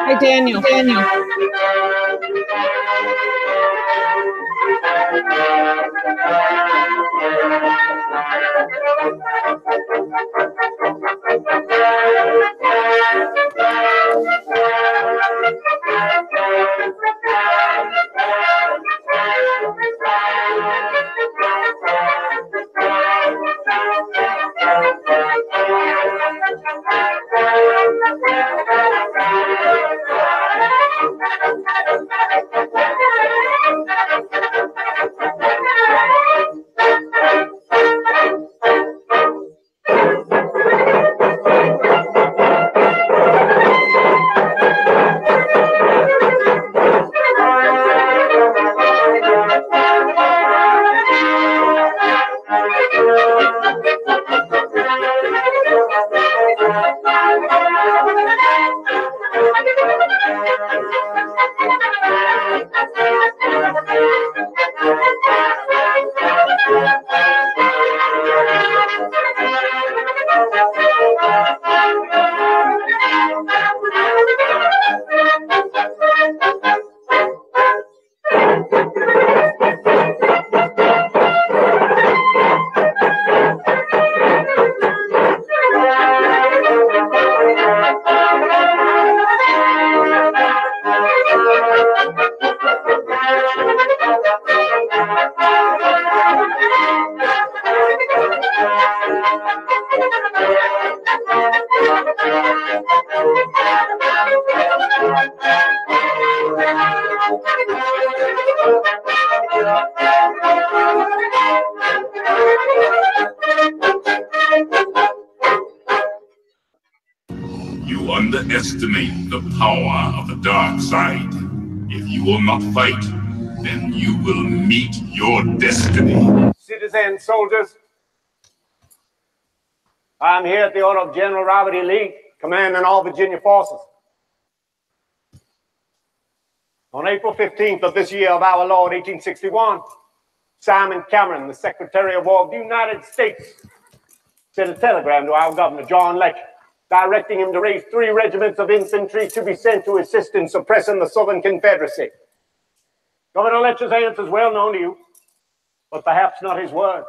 Hi, Daniel. You underestimate the power of the dark side. If you will not fight, then you will meet your destiny. Citizens, soldiers, I'm here at the order of General Robert E. Lee, commanding all Virginia forces. On April 15th of this year of our Lord, 1861, Simon Cameron, the Secretary of War of the United States, sent a telegram to our Governor, John Lake, directing him to raise 3 regiments of infantry to be sent to assist in suppressing the Southern Confederacy. Governor Letcher's answer is well known to you, but perhaps not his words.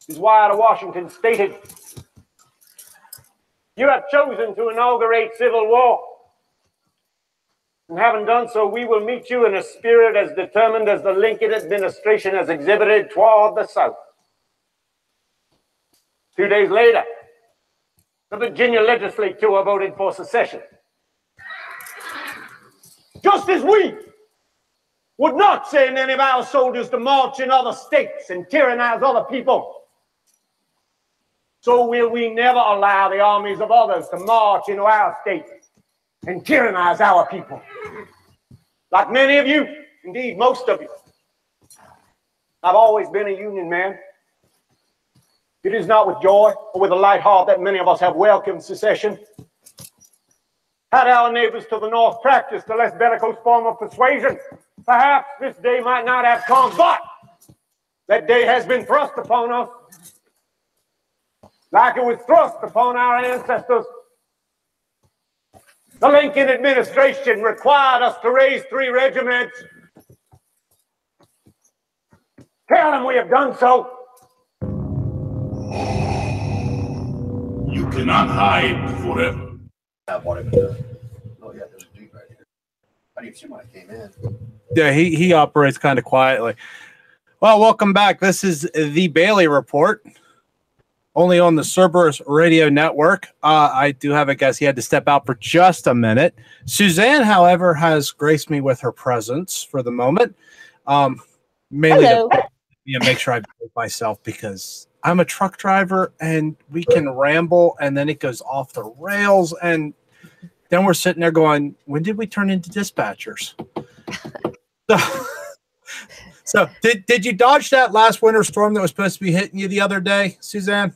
His wire to Washington stated, "You have chosen to inaugurate civil war. And having done so, we will meet you in a spirit as determined as the Lincoln administration has exhibited toward the South." 2 days later, the Virginia legislature voted for secession. Just as we would not send any of our soldiers to march in other states and tyrannize other people, so will we never allow the armies of others to march into our state and tyrannize our people. Like many of you, indeed most of you, I've always been a Union man. It is not with joy or with a light heart that many of us have welcomed secession. Had our neighbors to the north practiced a less bellicose form of persuasion, perhaps this day might not have come, but that day has been thrust upon us like it was thrust upon our ancestors. The Lincoln administration required us to raise 3 regiments. Tell them we have done so. You cannot hide forever. Oh yeah, there's a dude right here. I didn't see when I came in. Yeah, he operates kind of quietly. Well, welcome back. This is the Bailey Report, only on the Cerberus Radio Network. I do have a guess. He had to step out for just a minute. Suzanne, however, has graced me with her presence for the moment. Mainly to make sure I behave myself, because I'm a truck driver and we can ramble and then it goes off the rails, and then we're sitting there going, when did we turn into dispatchers? So did you dodge that last winter storm that was supposed to be hitting you the other day, Suzanne?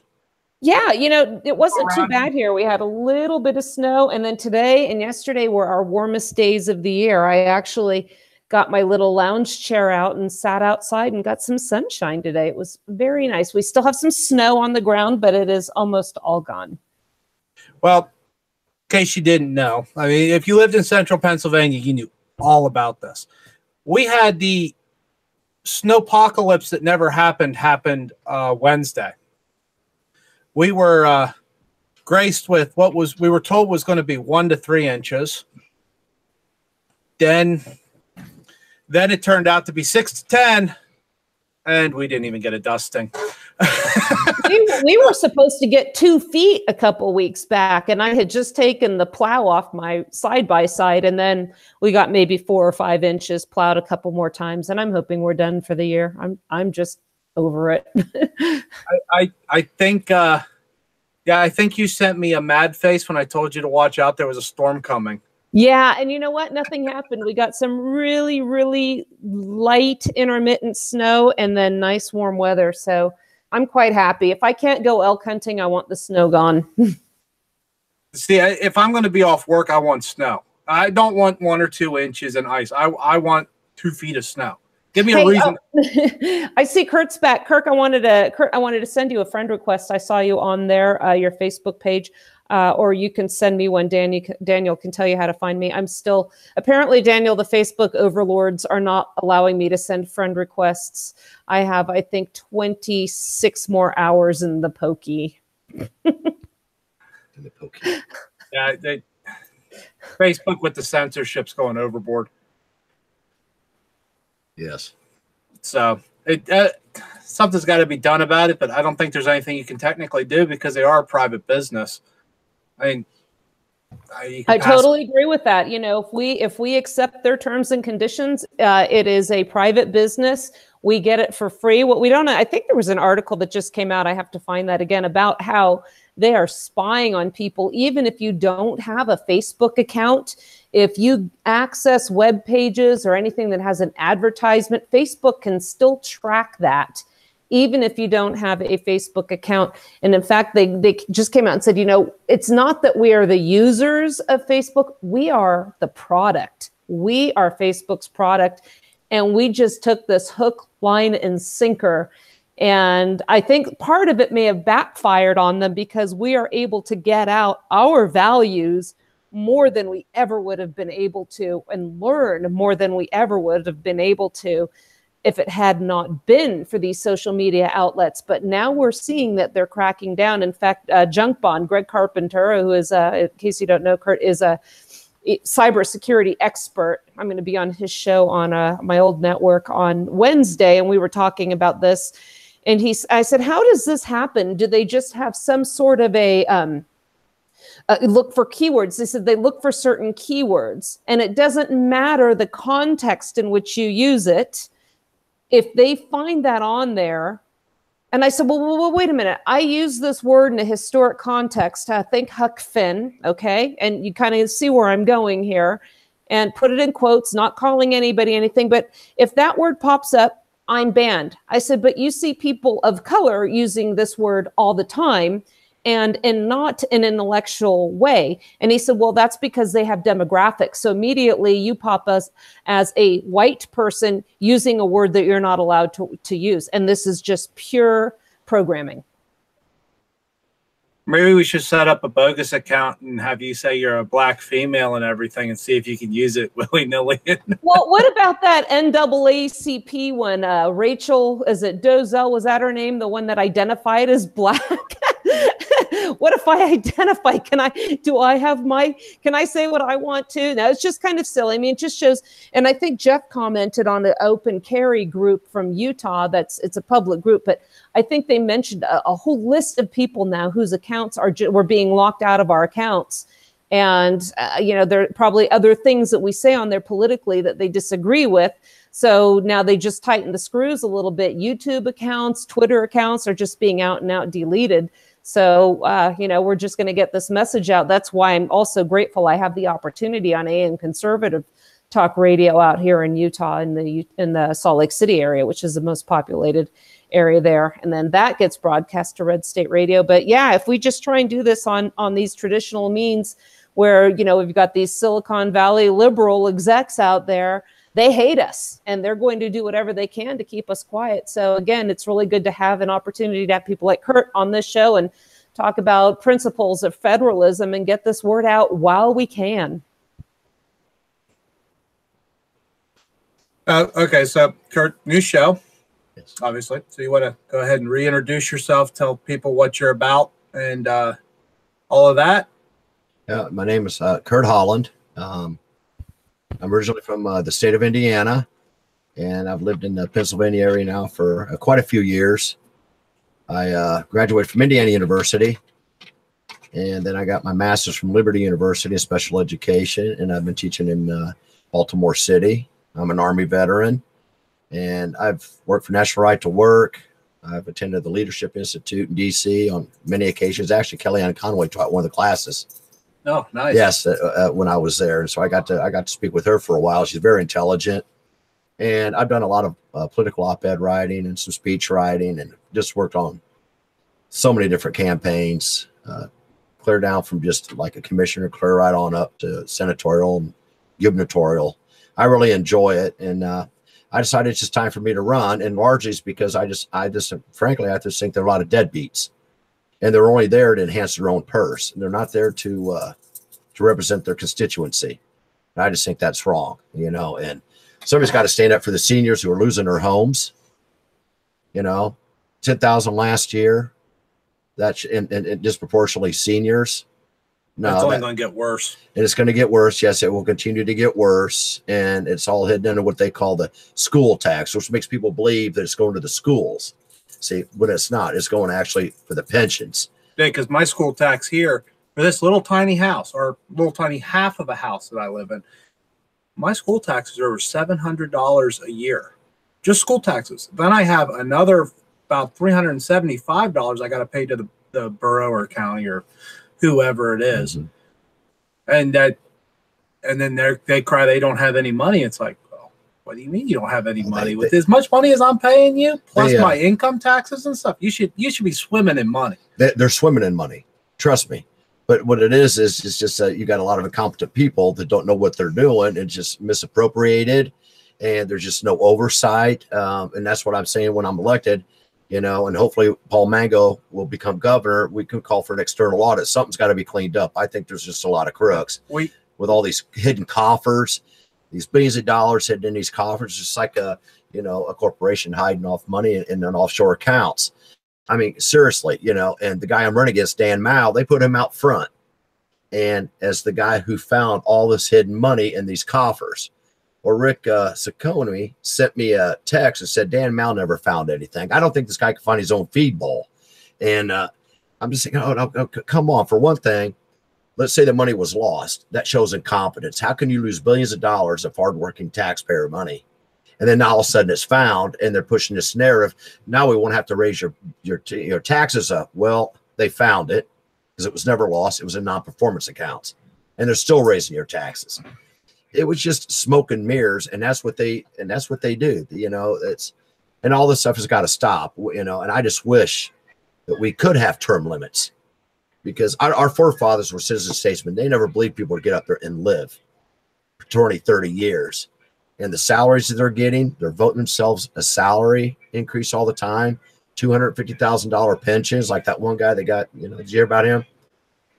Yeah, you know, it wasn't too bad here. We had a little bit of snow, and then today and yesterday were our warmest days of the year. I actually got my little lounge chair out and sat outside and got some sunshine today. It was very nice. We still have some snow on the ground, but it is almost all gone. Well, In case you didn't know, I mean, if you lived in central Pennsylvania, you knew all about this. We had the snowpocalypse that never happened Wednesday. We were graced with what we were told was going to be 1 to 3 inches. Then it turned out to be 6 to 10, and we didn't even get a dusting. we were supposed to get 2 feet a couple weeks back, and I had just taken the plow off my side-by-side, and then we got maybe 4 or 5 inches, plowed a couple more times, and I'm hoping we're done for the year. I'm just over it. I think I think you sent me a mad face when I told you to watch out. There was a storm coming. Yeah, and you know what? Nothing happened. We got some really, really light intermittent snow and then nice warm weather. So I'm quite happy. If I can't go elk hunting, I want the snow gone. See, if I'm going to be off work, I want snow. I don't want 1 or 2 inches in ice. I want 2 feet of snow. Give me a reason. I see Kurt's back. Kurt, I wanted to send you a friend request. I saw you on there, your Facebook page. Or you can send me one. Daniel can tell you how to find me. I'm still, apparently, Daniel, the Facebook overlords are not allowing me to send friend requests. I have, I think, 26 more hours in the pokey. Yeah, Facebook with the censorship's going overboard. Yes. So something's got to be done about it, but I don't think there's anything you can technically do because they are a private business. I mean, I totally agree with that. You know, if we accept their terms and conditions, it is a private business. We get it for free. What we don't know, I think there was an article that just came out. I have to find that again about how they are spying on people. Even if you don't have a Facebook account, if you access web pages or anything that has an advertisement, Facebook can still track that, even if you don't have a Facebook account. And in fact, they just came out and said, you know, it's not that we are the users of Facebook. We are the product. We are Facebook's product. And we just took this hook, line, and sinker. And I think part of it may have backfired on them because we are able to get out our values more than we ever would have been able to, and learn more than we ever would have been able to if it had not been for these social media outlets. But now we're seeing that they're cracking down. In fact, Junk Bond, Greg Carpenter, who is, in case you don't know, Kurt, is a cybersecurity expert. I'm going to be on his show on my old network on Wednesday, and we were talking about this. And I said, how does this happen? Do they just have some sort of a look for keywords? They said they look for certain keywords, and it doesn't matter the context in which you use it. If they find that on there, and I said, well, wait a minute. I use this word in a historic context. Think Huck Finn, okay? And you kind of see where I'm going here, and put it in quotes, not calling anybody anything. But if that word pops up, I'm banned. I said, but you see people of color using this word all the time, and not in an intellectual way. And he said, well, that's because they have demographics. So immediately you pop us as a white person using a word that you're not allowed to use. And this is just pure programming. Maybe we should set up a bogus account and have you say you're a black female and everything and see if you can use it willy-nilly. Well, what about that NAACP one? Rachel, is it Dozell? Was that her name? The one that identified as black? What if I identify? Can I say what I want to? No, it's just kind of silly. I mean, it just shows. And I think Jeff commented on the Open Carry group from Utah. It's a public group, but I think they mentioned a whole list of people now whose accounts were being locked out of our accounts. And, you know, there are probably other things that we say on there politically that they disagree with. So now they just tighten the screws a little bit. YouTube accounts, Twitter accounts are just being out and out deleted. So, you know, we're just going to get this message out. That's why I'm also grateful I have the opportunity on AM Conservative Talk Radio out here in Utah in the Salt Lake City area, which is the most populated area there. And then that gets broadcast to Red State Radio. But yeah, if we just try and do this on these traditional means where, you know, we've got these Silicon Valley liberal execs out there, they hate us and they're going to do whatever they can to keep us quiet. So again, it's really good to have an opportunity to have people like Kurt on this show and talk about principles of federalism and get this word out while we can. Okay, so Kurt, new show, obviously. So you want to go ahead and reintroduce yourself, tell people what you're about, and all of that. My name is Kurt Holland. I'm originally from the state of Indiana, and I've lived in the Pennsylvania area now for quite a few years. I graduated from Indiana University, and then I got my master's from Liberty University in special education, and I've been teaching in Baltimore City. I'm an Army veteran, and I've worked for National Right to Work. I've attended the Leadership Institute in D.C. on many occasions. Actually, Kellyanne Conway taught one of the classes. Oh, nice. Yes, when I was there, and so I got to speak with her for a while. She's very intelligent, and I've done a lot of political op-ed writing and some speech writing, and just worked on so many different campaigns. Clear down from just like a commissioner, clear right on up to senatorial and gubernatorial. I really enjoy it, and I decided it's just time for me to run, and largely it's because I just frankly, I just think there are a lot of deadbeats, and they're only there to enhance their own purse, and they're not there to represent their constituency. And I just think that's wrong, you know. And somebody's got to stand up for the seniors who are losing their homes. You know, 10,000 last year. That's and disproportionately seniors. No, it's only going to get worse. And it's going to get worse. Yes, it will continue to get worse. And it's all hidden under what they call the school tax, which makes people believe that it's going to the schools. See, but it's not. It's going actually for the pensions. Yeah, because my school tax here for this little tiny house, or little tiny half of a house that I live in, my school taxes are over $700 a year. Just school taxes. Then I have another about $375 I got to pay to the borough or county or whoever it is. And then they cry they don't have any money. It's like, well, what do you mean you don't have any money? With as much money as I'm paying you, plus my income taxes and stuff, you should be swimming in money. They're swimming in money. Trust me. But what it is it's just you got a lot of incompetent people that don't know what they're doing and just misappropriated, and there's just no oversight. And that's what I'm saying when I'm elected. You know, and hopefully Paul Mango will become governor. We can call for an external audit. Something's got to be cleaned up. I think there's just a lot of crooks with all these hidden coffers, these billions of dollars hidden in these coffers, just like a corporation hiding off money in an offshore accounts. I mean, seriously, you know, and the guy I'm running against, Dan Mao, they put him out front. And as the guy who found all this hidden money in these coffers. Or Rick Saccone sent me a text and said, Dan Mao never found anything. I don't think this guy can find his own feed bowl. And I'm just thinking, oh, come on. For one thing, let's say the money was lost. That shows incompetence. How can you lose billions of dollars of hardworking taxpayer money? And then all of a sudden it's found, and they're pushing this narrative. Now we won't have to raise your taxes up. Well, they found it because it was never lost. It was in non-performance accounts, and they're still raising your taxes. It was just smoke and mirrors, and that's what they do. You know, and all this stuff has got to stop. You know, and I just wish that we could have term limits, because our forefathers were citizen statesmen. They never believed people would get up there and live for 20, 30 years. And the salaries that they're getting, they're voting themselves a salary increase all the time. $250,000 pensions, like that one guy that got. You know, did you hear about him?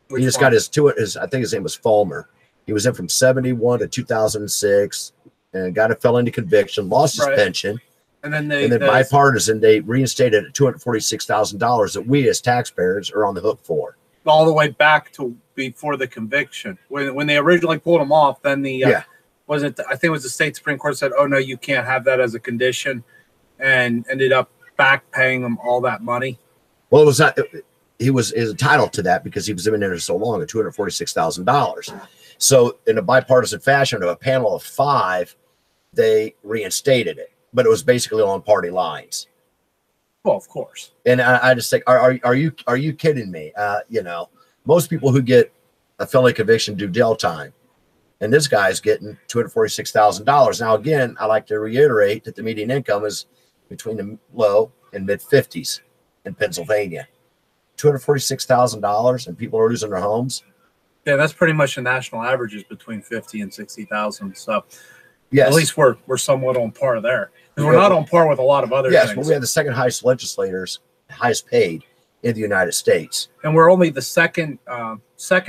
He just got his I think his name was Fulmer. He was in from 71 to 2006 and got a felony conviction, lost his pension. And then bipartisan, they reinstated at $246,000 that we as taxpayers are on the hook for. All the way back to before the conviction. When they originally pulled him off, then I think it was the state Supreme Court said, oh, no, you can't have that as a condition, and ended up back paying him all that money. Well, it was not. He was entitled to that because he was in there so long at $246,000. So in a bipartisan fashion of a panel of 5, they reinstated it, but it was basically on party lines. Well, of course. And I just think, are you kidding me? You know, most people who get a felony conviction do jail time, and this guy's getting $246,000. Now, again, I like to reiterate that the median income is between the low and mid 50s in Pennsylvania. $246,000, and people are losing their homes. Yeah, that's pretty much the national average is between 50 and 60,000. So, yes, at least we're somewhat on par there. We're not on par with a lot of other things. But we have the second highest legislators, highest paid in the United States. And we're only the second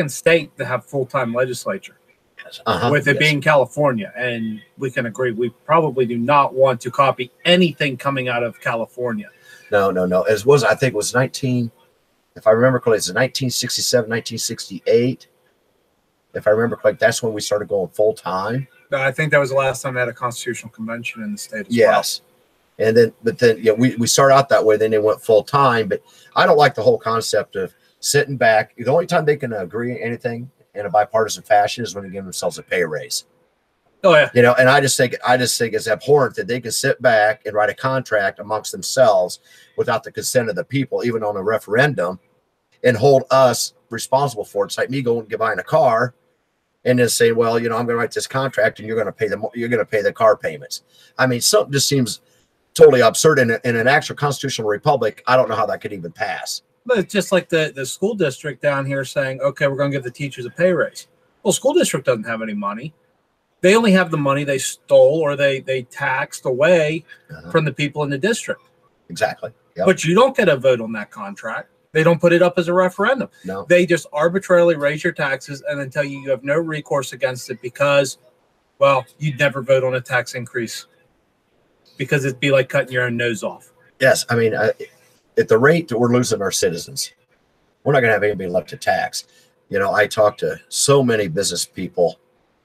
state to have full-time legislature, with it being California. And we can agree, we probably do not want to copy anything coming out of California. No. It was, I think it was if I remember correctly, it's 1967, 1968. If I remember correctly, that's when we started going full-time. I think that was the last time they had a constitutional convention in the state as yes. Well. And then, but then, yeah, we started out that way. Then they went full-time. But I don't like the whole concept of sitting back. The only time they can agree on anything in a bipartisan fashion is when they give themselves a pay raise. Oh yeah. You know, and I just think it's abhorrent that they can sit back and write a contract amongst themselves without the consent of the people, even on a referendum, and hold us responsible for it. It's like me going and buying a car and then say, well, you know, I'm going to write this contract and you're going to pay the car payments. I mean, something just seems totally absurd. In an actual constitutional republic, I don't know how that could even pass. But it's just like the school district down here saying, okay, we're going to give the teachers a pay raise. Well, school district doesn't have any money. They only have the money they stole or they taxed away from the people in the district. Exactly. Yep. But you don't get a vote on that contract. They don't put it up as a referendum. No. They just arbitrarily raise your taxes and then tell you you have no recourse against it because, well, you'd never vote on a tax increase because it'd be like cutting your own nose off. Yes. I mean, at the rate that we're losing our citizens, we're not going to have anybody left to tax. You know, I talk to so many business people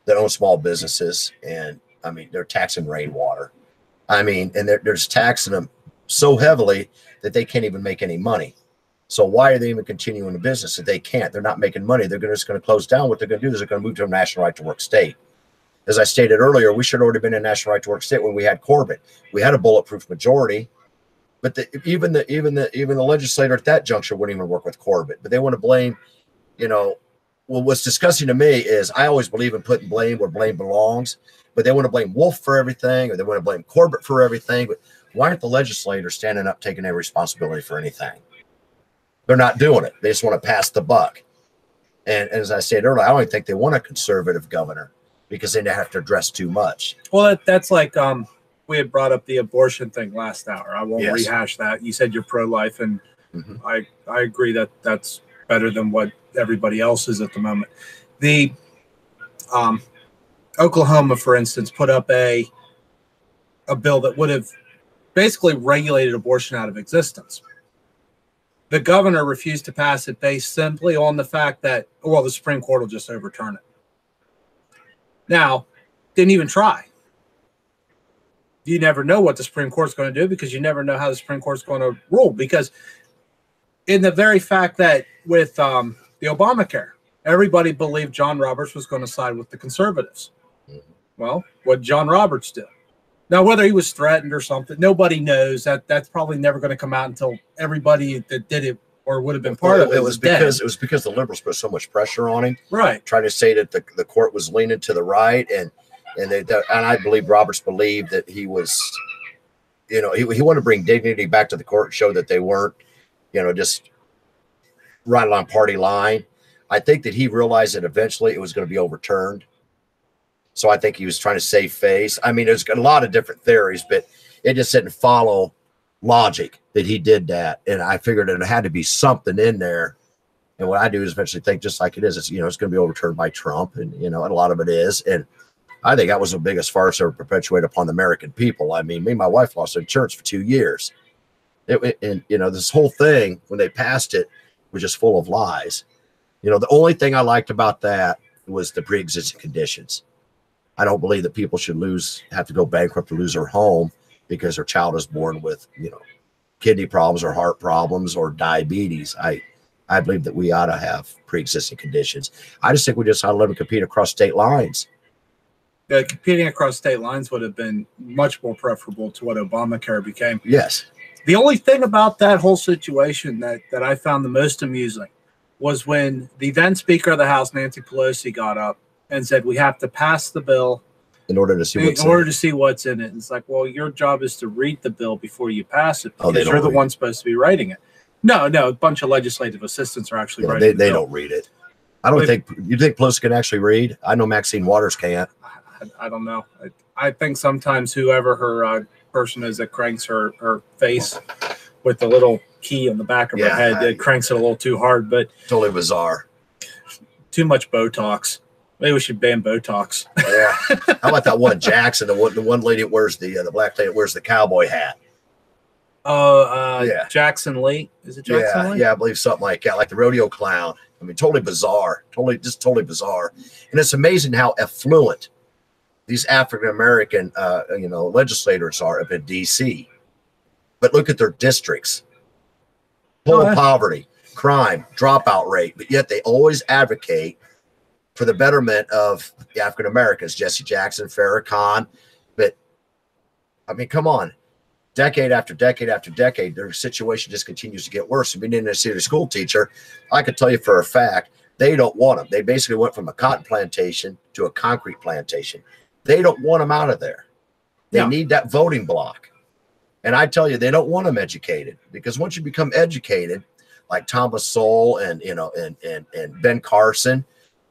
that own small businesses, and I mean, they're taxing rainwater. I mean, and they're just taxing them so heavily that they can't even make any money. So why are they even continuing the business if they can't? They're not making money. They're just going to close down. What they're going to do is they're going to move to a national right to work state. As I stated earlier, we should have already been in a national right to work state when we had Corbett. We had a bulletproof majority, but even the legislator at that juncture wouldn't even work with Corbett. But they want to blame, you know. Well, what's disgusting to me is I always believe in putting blame where blame belongs, but they want to blame Wolf for everything, or they want to blame Corbett for everything. But why aren't the legislators standing up, taking any responsibility for anything? They're not doing it. They just want to pass the buck. And as I said earlier, I don't even think they want a conservative governor because they have to address too much. Well, that's like we had brought up the abortion thing last hour. I won't rehash that. You said you're pro-life, and I agree that that's better than what everybody else is at the moment. The Oklahoma, for instance, put up a bill that would have basically regulated abortion out of existence. The governor refused to pass it based simply on the fact that, well, the Supreme Court will just overturn it. Now, didn't even try. You never know what the Supreme Court's going to do because you never know how the Supreme Court's going to rule. Because in the very fact that with the Obamacare, everybody believed John Roberts was going to side with the conservatives. Well, what John Roberts did. Now, whether he was threatened or something, nobody knows. That's probably never going to come out until everybody that did it or would have been part of it was dead. It was because the liberals put so much pressure on him, right? Trying to say that the court was leaning to the right, and I believe Roberts believed that he was, you know, he wanted to bring dignity back to the court and show that they weren't, you know, just right along party line. I think that he realized that eventually it was going to be overturned. So I think he was trying to save face. I mean, there's a lot of different theories, but it just didn't follow logic that he did that. And I figured it had to be something in there. And what I do is eventually think, just like it is, it's, you know, it's going to be overturned by Trump, and, you know, and a lot of it is. And I think that was the biggest farce ever perpetuated upon the American people. I mean, me and my wife lost insurance for 2 years. And, you know, this whole thing, when they passed it, was just full of lies. You know, the only thing I liked about that was the pre-existing conditions. I don't believe that people should have to go bankrupt or lose their home because their child is born with, you know, kidney problems or heart problems or diabetes. I believe that we ought to have pre-existing conditions. I just think we just ought to let them compete across state lines. Yeah, competing across state lines would have been much more preferable to what Obamacare became. Yes. The only thing about that whole situation that I found the most amusing was when the then Speaker of the House, Nancy Pelosi, got up and said, we have to pass the bill in order to see what's in it. And it's like, well, your job is to read the bill before you pass it, because you're the one supposed to be writing it. No, a bunch of legislative assistants are actually writing they don't read it. I don't think you think Pelosi can actually read. I know Maxine Waters can't. I don't know. I think sometimes whoever her person is that cranks her face with the little key on the back of her head. It cranks it a little too hard, but totally bizarre. Too much Botox. Maybe we should ban Botox. Yeah. How about that one Jackson, the one lady that wears the black lady that wears the cowboy hat? Oh, Jackson Lee. Is it Jackson Lee? Yeah, I believe something like that, like the rodeo clown. I mean, totally bizarre. Totally bizarre. And it's amazing how affluent these African American, legislators are up in D.C. But look at their districts: total poverty, crime, dropout rate. But yet they always advocate for the betterment of the African Americans. Jesse Jackson, Farrakhan. But I mean, come on. Decade after decade after decade, their situation just continues to get worse. And being an inner city school teacher, I could tell you for a fact, they don't want them. They basically went from a cotton plantation to a concrete plantation. They don't want them out of there. They need that voting block. And I tell you, they don't want them educated, because once you become educated, like Thomas Sowell and Ben Carson,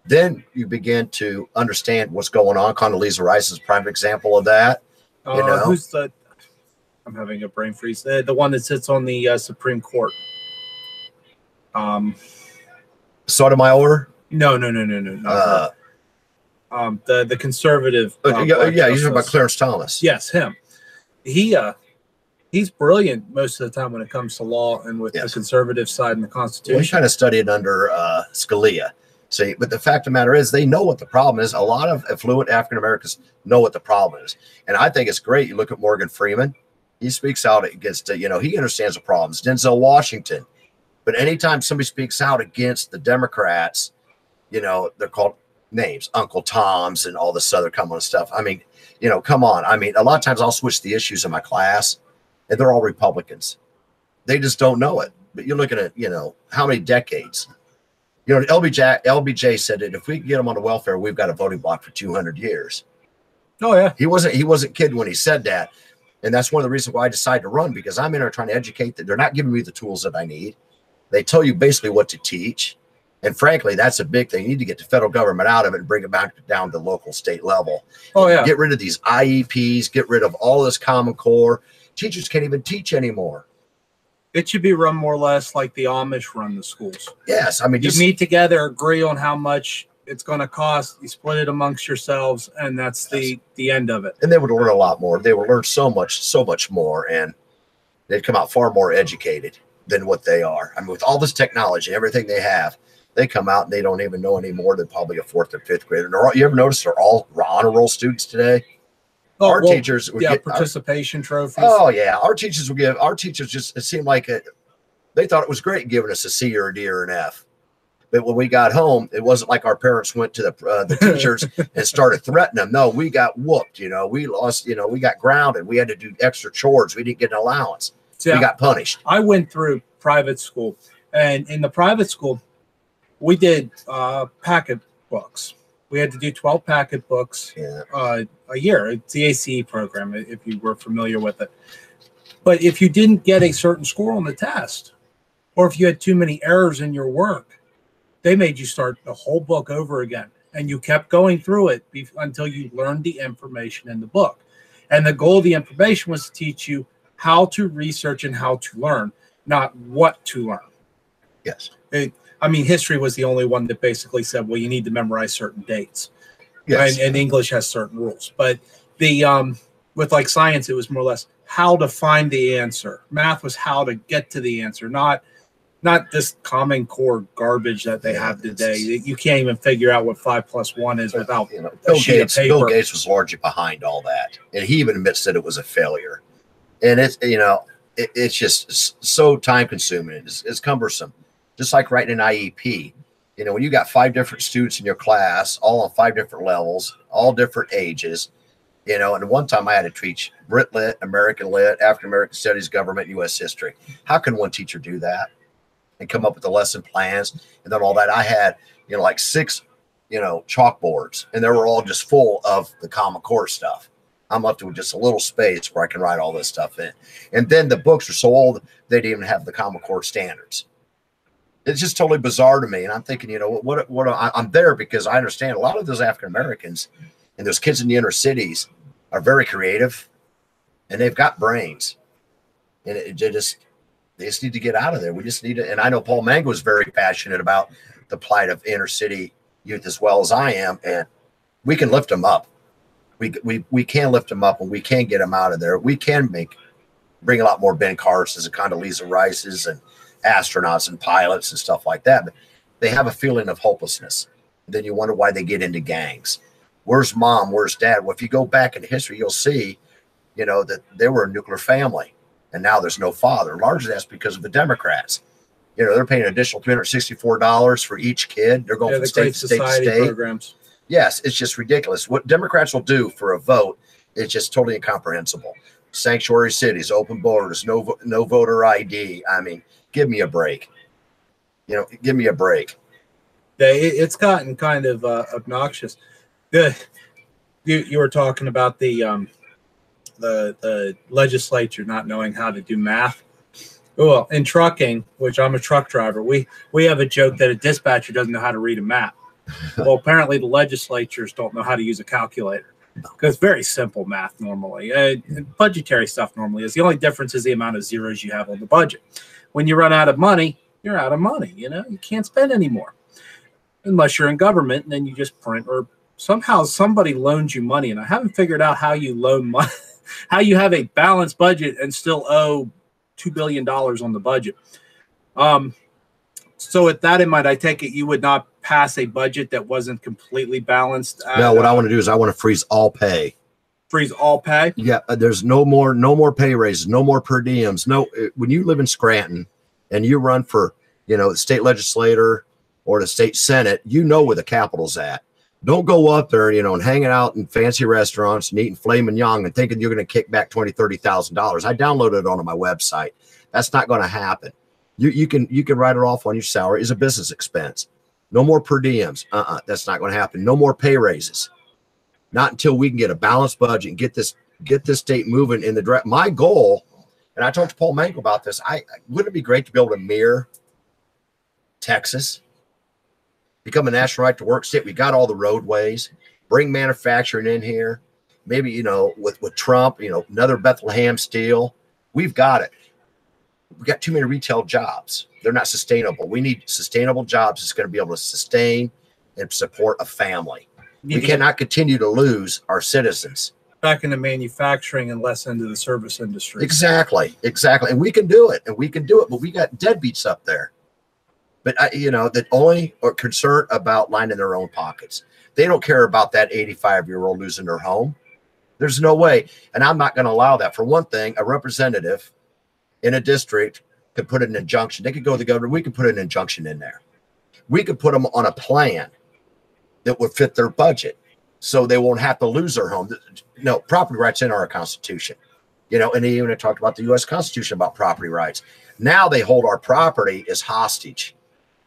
then you begin to understand what's going on. Condoleezza Rice is a prime example of that. Who's the? I'm having a brain freeze. The one that sits on the Supreme Court. Sotomayor? No. The conservative. You're talking about Clarence Thomas. Yes, him. He's brilliant most of the time when it comes to law and with the conservative side and the Constitution. Well, he kind of studied under Scalia. See, but the fact of the matter is, they know what the problem is. A lot of affluent African Americans know what the problem is, and I think it's great. You look at Morgan Freeman. He speaks out against, he understands the problems. Denzel Washington. But anytime somebody speaks out against the Democrats, they're called names, Uncle Toms and all this other common stuff. I mean, come on. I mean, a lot of times I'll switch the issues in my class, and they're all Republicans. They just don't know it. But you're looking at, how many decades? LBJ said that if we can get them on the welfare, we've got a voting block for 200 years. Oh, yeah. He wasn't kidding when he said that. And that's one of the reasons why I decided to run, because I'm in there trying to educate that they're not giving me the tools that I need. They tell you basically what to teach. And frankly, that's a big thing. You need to get the federal government out of it and bring it back down to local, state level. Oh, yeah. Get rid of these IEPs, get rid of all this Common Core. Teachers can't even teach anymore. It should be run more or less like the Amish run the schools. Yes. I mean, you meet together, agree on how much it's going to cost, you split it amongst yourselves, and that's the end of it. And they would learn a lot more. They would learn so much more, and they'd come out far more educated than what they are. I mean, with all this technology, everything they have, they come out and they don't even know any more than probably a 4th or 5th grader. You ever notice they're all honor roll students today? Our teachers would get participation trophies. Oh yeah, our teachers just, it seemed like they thought it was great giving us a C or a D or an F. But when we got home, it wasn't like our parents went to the teachers and started threatening them. No, we got whooped. We lost. We got grounded. We had to do extra chores. We didn't get an allowance. So we got punished. I went through private school, and in the private school, we did packet books. We had to do 12 packet books a year. It's the ACE program, if you were familiar with it. But if you didn't get a certain score on the test, or if you had too many errors in your work, they made you start the whole book over again. And you kept going through it until you learned the information in the book. And the goal of the information was to teach you how to research and how to learn, not what to learn. Yes. History was the only one that basically said, well, you need to memorize certain dates. Yes. And English has certain rules. But with like science, it was more or less how to find the answer. Math was how to get to the answer, not this Common Core garbage that they have today. You can't even figure out what 5 + 1 is without a sheet of paper. Bill Gates was largely behind all that, and he even admits that it was a failure. And it's just so time consuming. It's cumbersome. Just like writing an IEP. When you got 5 different students in your class, all on 5 different levels, all different ages. And one time I had to teach Brit Lit, American Lit, African American Studies, Government, U.S. History. How can one teacher do that and come up with the lesson plans and then all that? I had, like 6, chalkboards, and they were all just full of the Common Core stuff. I'm left with just a little space where I can write all this stuff in. And then the books are so old, they didn't even have the Common Core standards. It's just totally bizarre to me. And I'm thinking, I'm there because I understand a lot of those African Americans and those kids in the inner cities are very creative, and they've got brains. And They just need to get out of there. We just need to. And I know Paul Mango is very passionate about the plight of inner city youth as well as I am, and we can lift them up. We can lift them up, and we can get them out of there. We can bring a lot more Ben Carsons and Condoleezza Rices and astronauts and pilots and stuff like that. But they have a feeling of hopelessness. Then you wonder why they get into gangs. Where's mom? Where's dad? Well, if you go back in history, you'll see, that they were a nuclear family, and now there's no father. Largely that's because of the Democrats. They're paying an additional $364 for each kid. They're going from state to state to state. Programs. Yes, it's just ridiculous. What Democrats will do for a vote is just totally incomprehensible. Sanctuary cities, open borders, no voter ID. I mean, give me a break. Give me a break. It's gotten kind of obnoxious. You were talking about the legislature not knowing how to do math. Well, in trucking, which I'm a truck driver, we have a joke that a dispatcher doesn't know how to read a map. Well, apparently the legislatures don't know how to use a calculator, because it's very simple math normally. Budgetary stuff normally is. The only difference is the amount of zeros you have on the budget. When you run out of money, you're out of money. You can't spend anymore unless you're in government, and then you just print, or somehow somebody loans you money. And I haven't figured out how you loan money, how you have a balanced budget and still owe $2 billion on the budget. So with that in mind, I take it you would not pass a budget that wasn't completely balanced. No, what I want to do is I want to freeze all pay. Freeze all pay? Yeah, there's no more pay raises, no more per diems. No, when you live in Scranton and you run for, the state legislator or the state senate, where the capital's at. Don't go up there, and hanging out in fancy restaurants and eating filet mignon and thinking you're going to kick back $20,000, $30,000. I downloaded it onto my website. That's not going to happen. You can write it off on your salary as a business expense. No more per diems. That's not going to happen. No more pay raises. Not until we can get a balanced budget and get this state moving in the direct. My goal, and I talked to Paul Mango about this. Wouldn't it be great to be able to mirror Texas? Become a national right to work state. We got all the roadways, bring manufacturing in here. Maybe, with Trump, another Bethlehem Steel. We've got it. We got too many retail jobs. They're not sustainable. We need sustainable jobs that's going to be able to sustain and support a family. We cannot continue to lose our citizens. Back into manufacturing and less into the service industry. Exactly. And we can do it. But we got deadbeats up there. But that only are concerned about lining their own pockets. They don't care about that 85-year-old losing their home. There's no way. And I'm not going to allow that. For one thing, a representative in a district could put an injunction. They could go to the governor. We could put an injunction in there. We could put them on a plan that would fit their budget so they won't have to lose their home. No, property rights in our Constitution. And they even talked about the U.S. Constitution about property rights. Now they hold our property as hostage.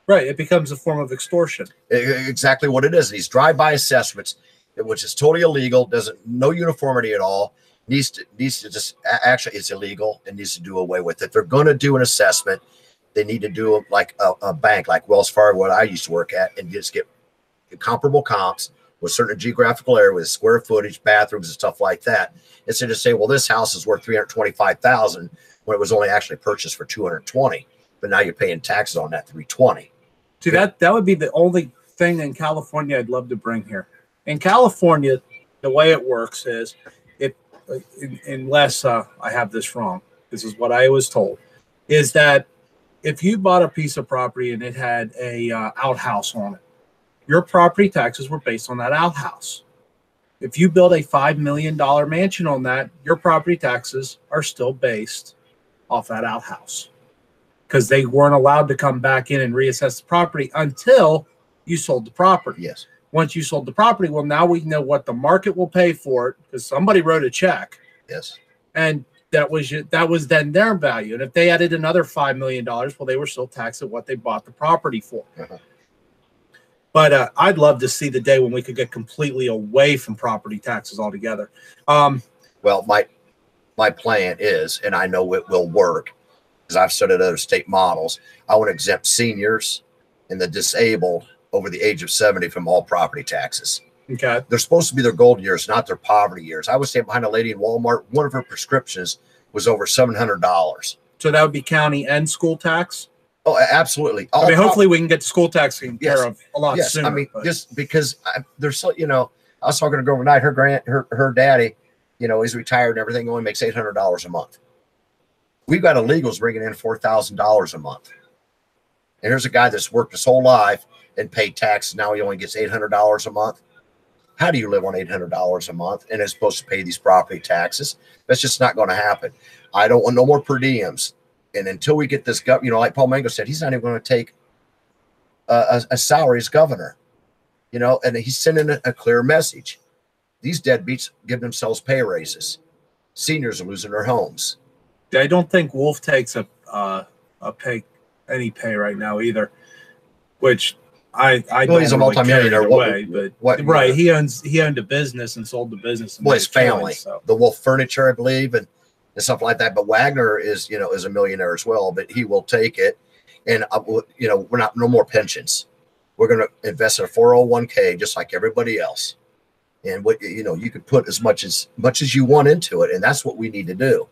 Right. It becomes a form of extortion. Exactly what it is. These drive-by assessments, which is totally illegal, no uniformity at all, needs to just, actually it's illegal and needs to do away with it. They're going to do an assessment. They need to do it like a bank, like Wells Fargo, what I used to work at, and just get comparable comps with certain geographical area with square footage, bathrooms and stuff like that. Instead of say, well, this house is worth $325,000 when it was only actually purchased for $220,000, but now you're paying taxes on that $320,000. See, that would be the only thing in California I'd love to bring here. In California, the way it works is, unless I have this wrong, this is what I was told, is that if you bought a piece of property and it had a outhouse on it, your property taxes were based on that outhouse. If you build a $5 million mansion on that, your property taxes are still based off that outhouse, because they weren't allowed to come back in and reassess the property until you sold the property. Yes. Once you sold the property, well, now we know what the market will pay for it, because somebody wrote a check. Yes. And that was then their value. And if they added another $5 million, well, they were still taxed at what they bought the property for. Uh-huh. But I'd love to see the day when we could get completely away from property taxes altogether. Well, my plan is, and I know it will work, because I've studied other state models, I want to exempt seniors and the disabled over the age of 70 from all property taxes. Okay. They're supposed to be their golden years, not their poverty years. I was standing behind a lady in Walmart. One of her prescriptions was over $700. So that would be county and school tax. Oh, absolutely. I mean, hopefully we can get the school tax taken care of a lot sooner. I mean, just because there's so, you know, I was talking to her overnight. Her daddy, you know, is retired and everything. Only makes $800 a month. We've got illegals bringing in $4,000 a month. And here's a guy that's worked his whole life and paid taxes. Now he only gets $800 a month. How do you live on $800 a month and is supposed to pay these property taxes? That's just not going to happen. I don't want no more per diems. And until we get this, you know, like Paul Mango said, he's not even going to take a salary as governor, you know, and he's sending a clear message. These deadbeats give themselves pay raises. Seniors are losing their homes. I don't think Wolf takes any pay right now either, which I well, he's a multimillionaire. Right. He owned a business and sold the business. Well, his family, the Wolf Furniture, I believe, and stuff like that. But Wagner is, you know, is a millionaire as well, but he will take it. And, you know, no more pensions. We're going to invest in a 401k just like everybody else. And what, you know, you could put as much as you want into it. And that's what we need to do.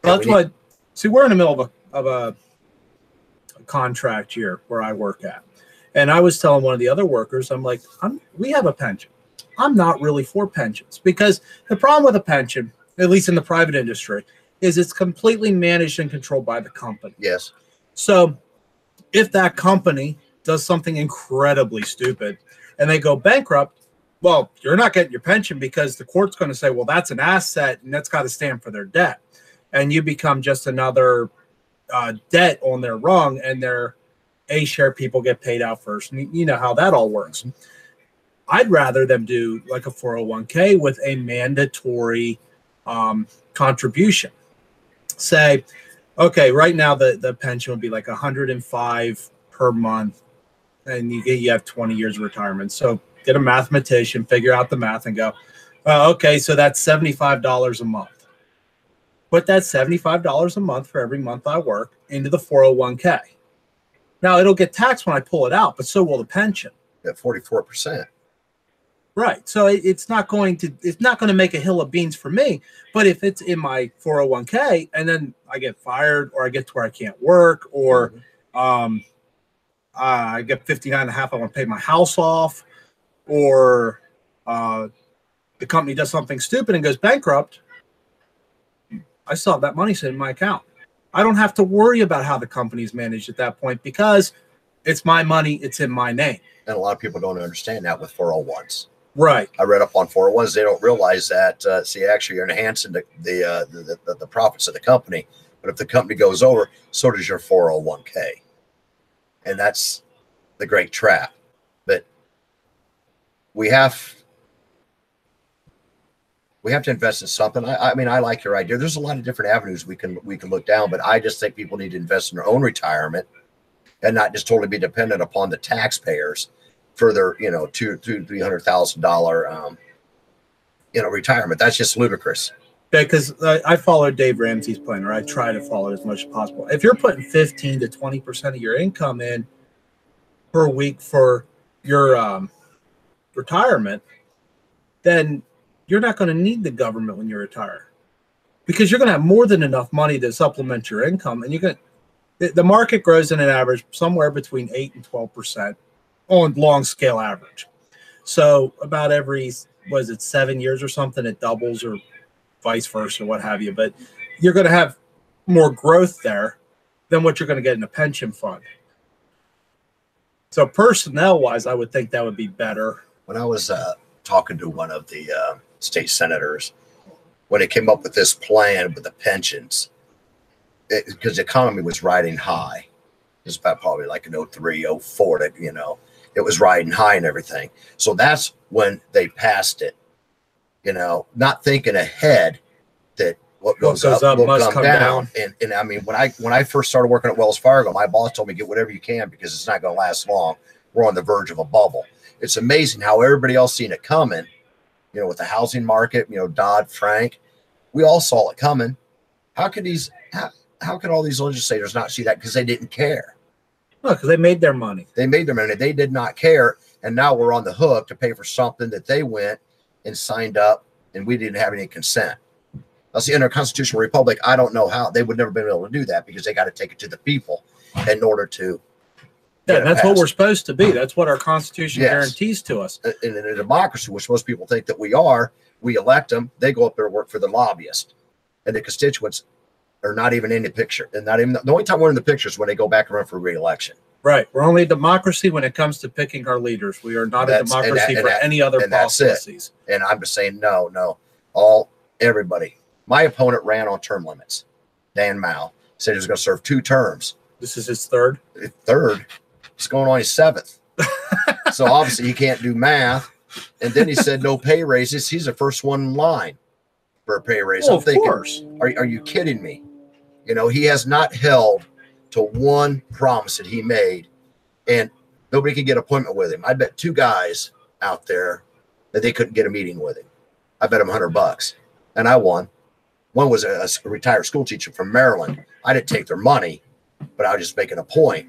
Well, that's what, see, we're in the middle of a contract here where I work at. And I was telling one of the other workers, I'm like, we have a pension. I'm not really for pensions because the problem with a pension, at least in the private industry, is it's completely managed and controlled by the company. Yes. So if that company does something incredibly stupid and they go bankrupt, well, you're not getting your pension because the court's going to say, well, that's an asset and that's got to stand for their debt. And you become just another debt on their rung, and their A-share people get paid out first. And you know how that all works. I'd rather them do like a 401k with a mandatory contribution. Say, okay, right now the pension would be like $105 per month, and you have 20 years of retirement. So get a mathematician, figure out the math, and go, okay, so that's $75 a month. Put that $75 a month for every month I work into the 401k. Now it'll get taxed when I pull it out, but so will the pension. At 44%. Right. So it's not going to make a hill of beans for me. But if it's in my 401k and then I get fired or I get to where I can't work, or I get 59 and a half, I want to pay my house off, or the company does something stupid and goes bankrupt, I still have that money sitting in my account. I don't have to worry about how the company's managed at that point because it's my money. It's in my name. And a lot of people don't understand that with 401s. Right. I read up on 401s. They don't realize that. See, actually, you're enhancing the profits of the company. But if the company goes over, so does your 401k. And that's the great trap. But we have to invest in something. I mean, I like your idea. There's a lot of different avenues we can look down, but I just think people need to invest in their own retirement and not just totally be dependent upon the taxpayers for their, you know, $200,000-$300,000, retirement. That's just ludicrous. Yeah, because I follow Dave Ramsey's plan, or I try to follow it as much as possible. If you're putting 15 to 20% of your income in per week for your retirement, then you're not going to need the government when you retire, because you're going to have more than enough money to supplement your income. And the market grows in an average somewhere between 8 and 12% on long scale average. So about every, 7 years or something, it doubles, or vice versa, or what have you. But you're going to have more growth there than what you're going to get in a pension fund. So personnel wise, I would think that would be better. When I was talking to one of the state senators, when it came up with this plan with the pensions, because the economy was riding high, it was about probably like in 03, 04, that, you know, it was riding high and everything. So that's when they passed it, you know, not thinking ahead that what goes up will come down. And I mean, when I first started working at Wells Fargo, my boss told me, get whatever you can because it's not going to last long. We're on the verge of a bubble. It's amazing how everybody else seen it coming, you know, with the housing market, you know, Dodd-Frank, we all saw it coming. How could all these legislators not see that? Because they didn't care. No, because they made their money. They made their money. They did not care. And now we're on the hook to pay for something that they went and signed up and we didn't have any consent. I'll see, under a constitutional republic, I don't know how they would never been able to do that because they got to take it to the people in order to. Yeah, that's what we're supposed to be. That's what our Constitution guarantees to us. In a democracy, which most people think that we are, we elect them. They go up there and work for the lobbyist, and the constituents are not even in the picture. And not even the only time we're in the picture is when they go back and run for re-election. Right. We're only a democracy when it comes to picking our leaders. We are not a democracy for any other policies. And I'm just saying, no, everybody. My opponent ran on term limits. Dan Mao said he was going to serve 2 terms. This is his third. It's going on his 7th. So obviously he can't do math. And then he said no pay raises. He's the first one in line for a pay raise. Well, I'm thinking, of course. Are you kidding me? You know, he has not held to one promise that he made, and nobody can get an appointment with him. I bet 2 guys out there that they couldn't get a meeting with him. I bet him $100, and I won. One was a retired school teacher from Maryland. I didn't take their money, but I was just making a point.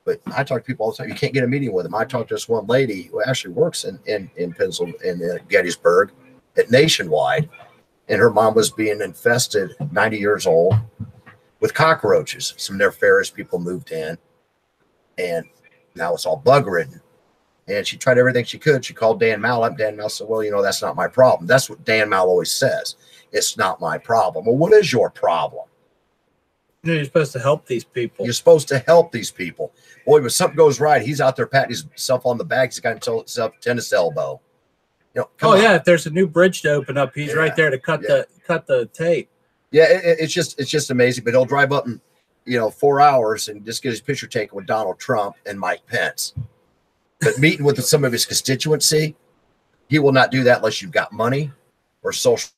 But I talk to people all the time. You can't get a meeting with them. I talked to this one lady who actually works in Pennsylvania, in Gettysburg, at Nationwide, and her mom was being infested, 90 years old, with cockroaches. Some nefarious people moved in, and now it's all bug ridden. And she tried everything she could. She called Dan Mao up. Dan Mao said, well, you know, that's not my problem. That's what Dan Mao always says. It's not my problem. Well, what is your problem? You're supposed to help these people. You're supposed to help these people. Boy, when something goes right, he's out there patting himself on the back. He's got himself tennis elbow. You know, yeah, if there's a new bridge to open up, he's right there to cut the tape. Yeah, it's just amazing. But he'll drive up in 4 hours and just get his picture taken with Donald Trump and Mike Pence. But meeting with some of his constituency, he will not do that unless you've got money or social.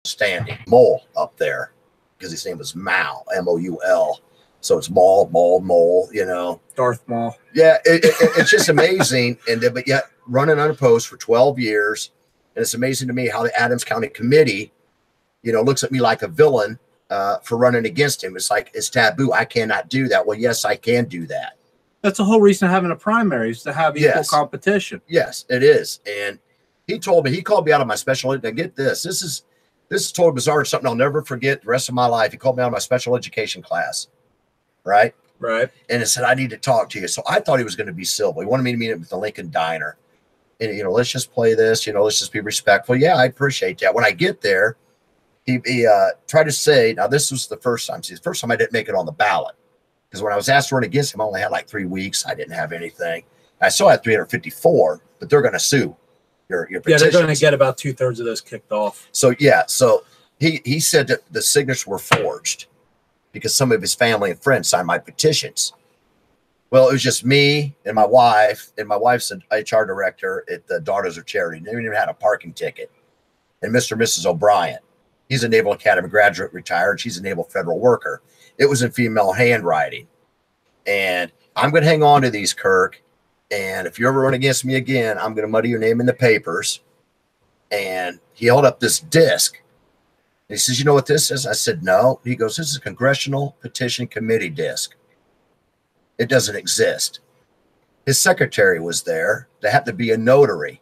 Standing mole up there because his name was Mao, M-O-U-L. So it's mole, Darth Maul. Yeah, it's just amazing. But yet running unopposed for 12 years. And it's amazing to me how the Adams County Committee, looks at me like a villain for running against him. It's like, it's taboo. I cannot do that. Well, yes, I can do that. That's the whole reason of having a primary is to have equal competition. Yes, it is. And he called me out of my special ed. Now get this. This is totally bizarre. Something I'll never forget the rest of my life. He called me out of my special education class. Right. And it said, I need to talk to you. So I thought he was going to be civil. He wanted me to meet him at the Lincoln Diner. And, let's just play this, let's just be respectful. Yeah, I appreciate that. When I get there, he tried to say, now this was the first time. See, the first time I didn't make it on the ballot. Because when I was asked to run against him, I only had like 3 weeks. I didn't have anything. I still had 354, but they're going to sue. Your they're going to get about 2/3 of those kicked off. So he said that the signatures were forged because some of his family and friends signed my petitions. Well, it was just me and my wife, and my wife's an HR director at the Daughters of Charity. They even had a parking ticket. And Mr. and Mrs. O'Brien, he's a Naval Academy graduate, retired. She's a naval federal worker. It was in female handwriting. And I'm going to hang on to these, Kirk. And if you ever run against me again, I'm going to muddy your name in the papers. And he held up this disc. And he says, you know what this is? I said, no. He goes, this is a Congressional Petition Committee disc. It doesn't exist. His secretary was there. There had to be a notary.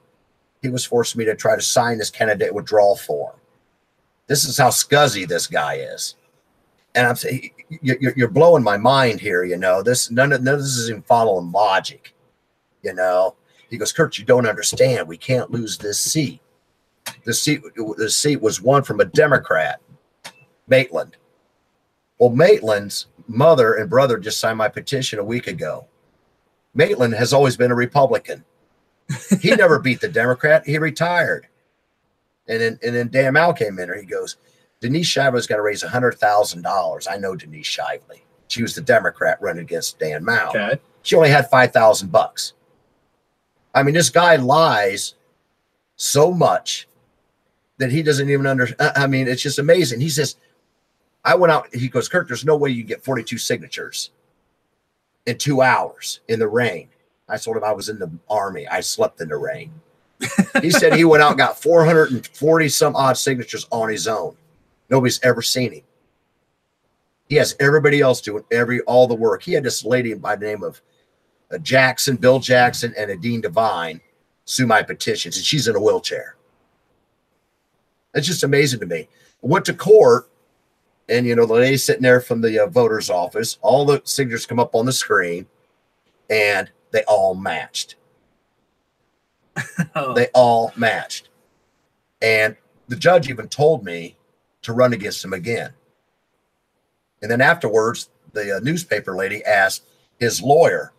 He was forcing me to try to sign this candidate withdrawal form. This is how scuzzy this guy is. And I'm saying, you're blowing my mind here. None of this is in following logic. He goes, Kurt, you don't understand. We can't lose this seat. The seat was won from a Democrat, Maitland. Well, Maitland's mother and brother just signed my petition a week ago. Maitland has always been a Republican. He never beat the Democrat. He retired. And then Dan Mao came in there. He goes, Denise Shively's got to raise $100,000. I know Denise Shively. She was the Democrat running against Dan Mao. Okay. She only had $5,000. I mean, this guy lies so much that he doesn't even understand. I mean, it's just amazing. He says, I went out. He goes, Kirk, there's no way you can get 42 signatures in 2 hours in the rain. I told him I was in the Army. I slept in the rain. He said he went out and got 440 some odd signatures on his own. Nobody's ever seen him. He has everybody else doing all the work. He had this lady by the name of Bill Jackson, and Adine Devine sue my petitions, and she's in a wheelchair. It's just amazing to me. I went to court, and the lady sitting there from the voter's office, all the signatures come up on the screen, and they all matched. Oh. They all matched. And the judge even told me to run against him again. And then afterwards, the newspaper lady asked his lawyer,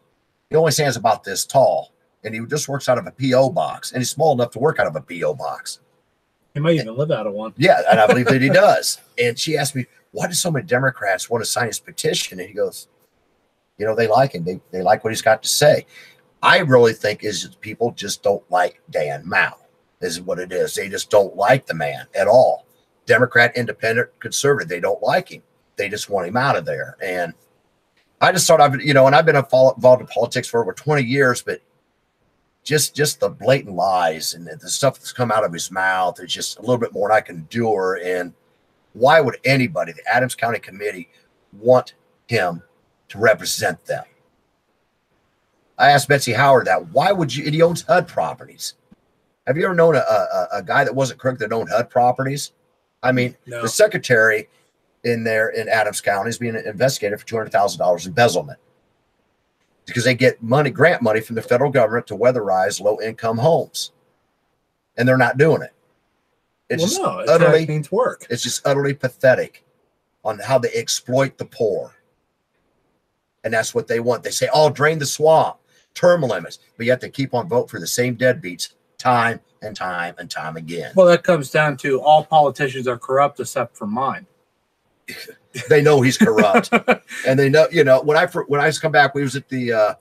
he only stands about this tall, and he just works out of a P.O. box, and he's small enough to work out of a P.O. box. He might even live out of one. Yeah, and I believe that he does. And she asked me, why do so many Democrats want to sign his petition? And he goes, they like him. They like what he's got to say. I really think is people just don't like Dan Mao, is what it is. They just don't like the man at all. Democrat, independent, conservative, they don't like him. They just want him out of there. And I just thought and I've been involved in politics for over 20 years, but just the blatant lies and the stuff that's come out of his mouth is just a little bit more than I can endure. And why would anybody, the Adams County Committee, want him to represent them? I asked Betsy Howard that. Why would you? And he owns HUD properties. Have you ever known a guy that wasn't crooked that owned HUD properties? I mean, no. The secretary in there in Adams County is being investigated for $200,000 embezzlement because they get grant money from the federal government to weatherize low-income homes, and they're not doing it. It's it means work. It's just utterly pathetic on how they exploit the poor, and that's what they want. They say, "Oh, drain the swamp, term limits," but yet they keep on voting for the same deadbeats time and time and time again. Well, that comes down to all politicians are corrupt except for mine. They know he's corrupt, and they know. When I come back, we was at the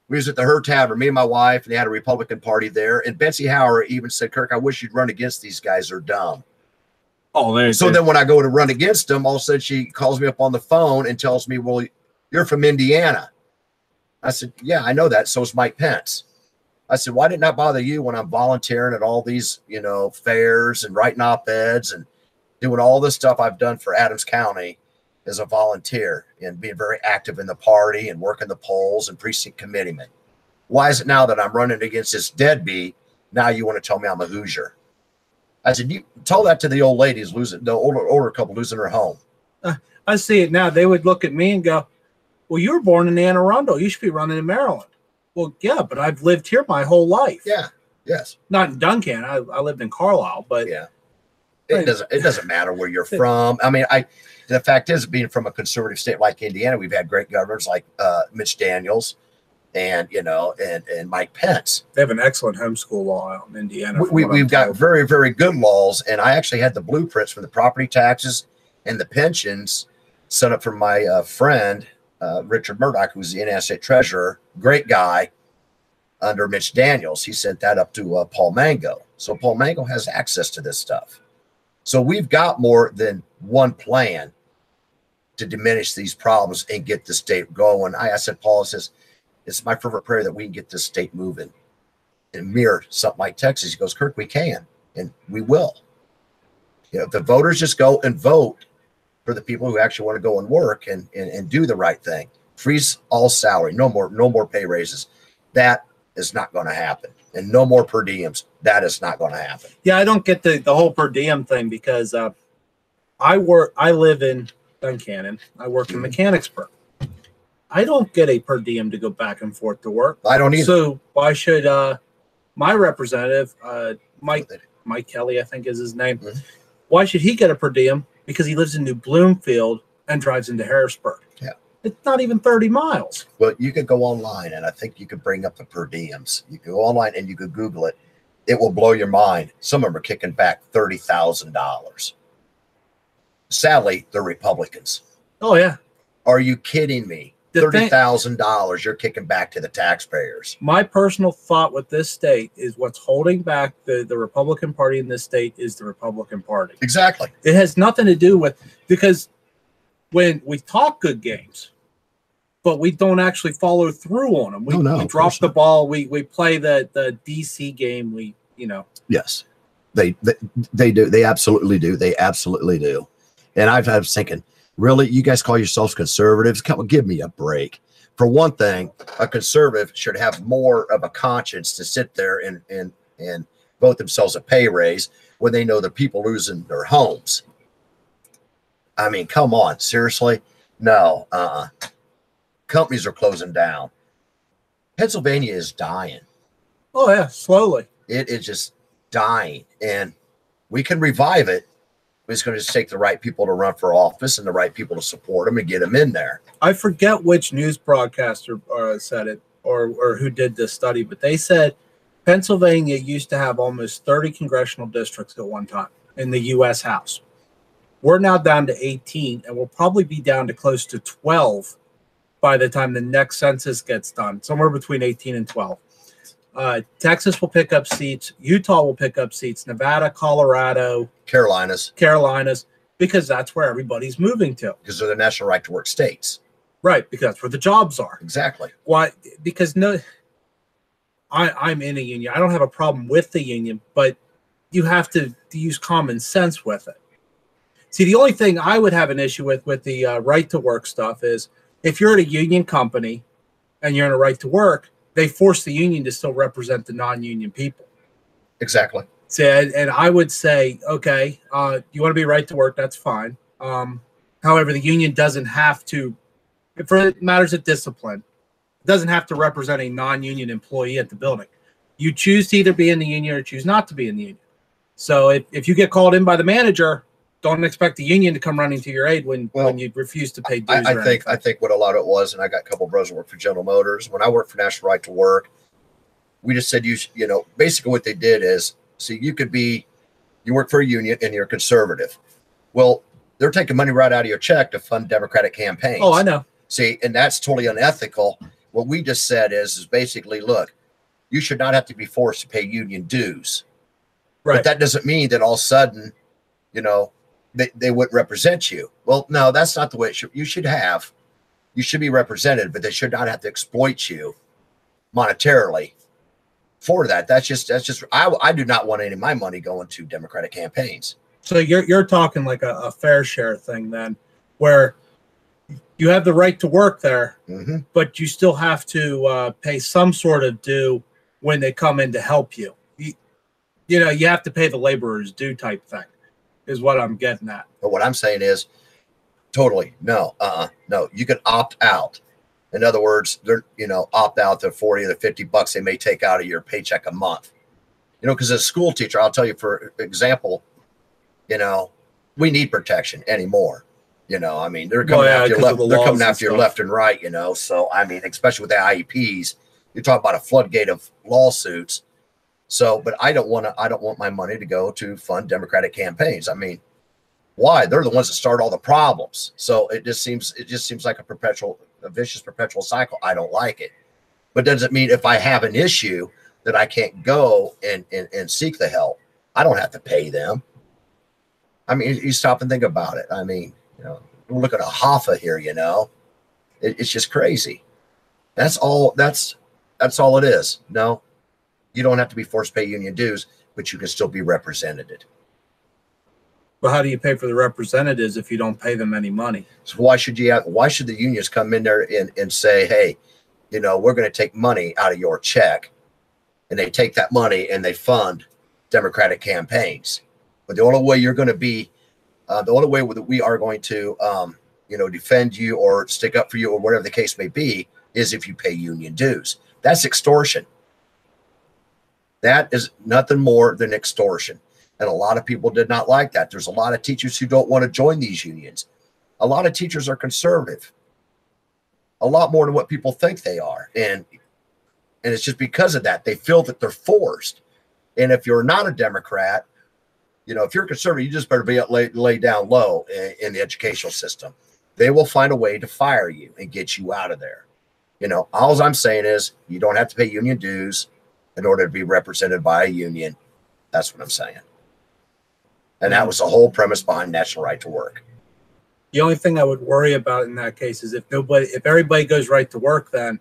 Her Tavern, me and my wife, and they had a Republican Party there. And Betsy Howard even said, "Kirk, I wish you'd run against these guys. They're dumb." Oh, so then when I go to run against them, all of a sudden she calls me up on the phone and tells me, "Well, you're from Indiana." I said, "Yeah, I know that. So is Mike Pence." I said, "Why didn't I bother you when I'm volunteering at all these, fairs and writing op-eds and doing all this stuff I've done for Adams County as a volunteer and being very active in the party and working the polls and precinct committeeman? Why is it now that I'm running against this deadbeat, now you want to tell me I'm a Hoosier?" I said, "You tell that to the old ladies losing, the older couple losing their home." I see it now. They would look at me and go, "Well, you were born in Anne Arundel. You should be running in Maryland." Well, yeah, but I've lived here my whole life. Yeah. Yes. Not in Duncan. I lived in Carlisle, but yeah. It doesn't matter where you're from. I mean, the fact is, being from a conservative state like Indiana, we've had great governors like Mitch Daniels and Mike Pence. They have an excellent homeschool law out in Indiana. We've got very, very good laws, and I actually had the blueprints for the property taxes and the pensions set up for my friend Richard Murdoch, who's the Indiana State Treasurer, great guy under Mitch Daniels. He sent that up to Paul Mango, so Paul Mango has access to this stuff. So we've got more than one plan to diminish these problems and get the state going. I said, Paul, says, it's my fervent prayer that we can get this state moving and mirror something like Texas. He goes, Kirk, we can, and we will. If the voters just go and vote for the people who actually want to go and work and do the right thing, freeze all salary, no more pay raises. That is not going to happen. And no more per diems. That is not going to happen. Yeah, I don't get the whole per diem thing because I live in Duncannon. I work in Mechanicsburg. I don't get a per diem to go back and forth to work. I don't either. So why should my representative, Mike Kelly, I think is his name, why should he get a per diem? Because he lives in New Bloomfield and drives into Harrisburg. Yeah. It's not even 30 miles. Well, you could go online, and I think you could bring up the per diems. You could go online and you could Google it. It will blow your mind. Some of them are kicking back $30,000. Sadly, they're Republicans. Oh, yeah. Are you kidding me? $30,000 you're kicking back to the taxpayers. My personal thought with this state is what's holding back the Republican Party in this state is the Republican Party. Exactly. It has nothing to do with, because when we talk good games, but we don't actually follow through on them. We drop the ball. We play the DC game. Yes, they do. They absolutely do. They absolutely do. And I was thinking, really, you guys call yourselves conservatives? Come on, give me a break. For one thing, a conservative should have more of a conscience to sit there and vote themselves a pay raise when they know the people losing their homes. I mean, come on, seriously? No, companies are closing down. Pennsylvania is dying. Oh yeah, slowly. It is just dying, and we can revive it. It's going to just take the right people to run for office and the right people to support them and get them in there. I forget which news broadcaster said it or who did this study, but they said Pennsylvania used to have almost 30 congressional districts at one time in the U.S. House. We're now down to 18, and we'll probably be down to close to 12 by the time the next census gets done, somewhere between 18 and 12. Texas will pick up seats. Utah will pick up seats. Nevada, Colorado, Carolinas, because that's where everybody's moving to. Because they're the national right to work states. Right, because that's where the jobs are. Exactly. Why? Because I'm in a union. I don't have a problem with the union, but you have to use common sense with it. See, the only thing I would have an issue with the right to work stuff is if you're at a union company and you're in a right to work, they force the union to still represent the non-union people. Exactly. So, and I would say, okay, you want to be right to work, that's fine. However, the union doesn't have to, for matters of discipline, doesn't have to represent a non-union employee at the building. You choose to either be in the union or choose not to be in the union. So if you get called in by the manager, don't expect the union to come running to your aid when you refuse to pay dues. I think what a lot of it was, and I got a couple of brothers who work for General Motors. When I worked for National Right to Work, we just said, basically what they did is, see, you work for a union and you're conservative. Well, they're taking money right out of your check to fund Democratic campaigns. Oh, I know. See, and that's totally unethical. What we just said is basically, look, you should not have to be forced to pay union dues. Right. But that doesn't mean that all of a sudden, they wouldn't represent you. Well, no, that's not the way it should. You should be represented, but they should not have to exploit you monetarily for that. That's just I do not want any of my money going to Democratic campaigns. So you're talking like a fair share thing then, where you have the right to work there, but you still have to pay some sort of due when they come in to help you. You have to pay the laborer's due type thing. Is what I'm getting at. But what I'm saying is totally no. You can opt out. In other words, they're opt out to 40 or 50 bucks they may take out of your paycheck a month. Because as a school teacher, I'll tell you, for example, we need protection anymore. I mean, they're coming after your left, they're coming after your left and right, So I mean, especially with the IEPs, you're talking about a floodgate of lawsuits. So, but I don't want my money to go to fund Democratic campaigns. I mean, why? They're the ones that start all the problems. So it just seems like a vicious perpetual cycle. I don't like it. But does it mean if I have an issue that I can't go and seek the help? I don't have to pay them. I mean, you stop and think about it. I mean, we're looking at a Hoffa here, it's just crazy. That's all it is. No. You don't have to be forced to pay union dues, but you can still be represented. But how do you pay for the representatives if you don't pay them any money? So why should the unions come in there and say, hey, we're going to take money out of your check, and they take that money and they fund Democratic campaigns? But the only way you're going to be, the only way that we are going to, defend you or stick up for you or whatever the case may be is if you pay union dues. That's extortion. That is nothing more than extortion. And a lot of people did not like that. There's a lot of teachers who don't want to join these unions. A lot of teachers are conservative, a lot more than what people think they are. And it's just because of that. They feel that they're forced. And if you're not a Democrat, if you're a conservative, you just better be lay down low in the educational system. they will find a way to fire you and get you out of there. You know, all I'm saying is you don't have to pay union dues in order to be represented by a union. That's what I'm saying. And that was the whole premise behind national right to work. The only thing I would worry about in that case is if everybody goes right to work then,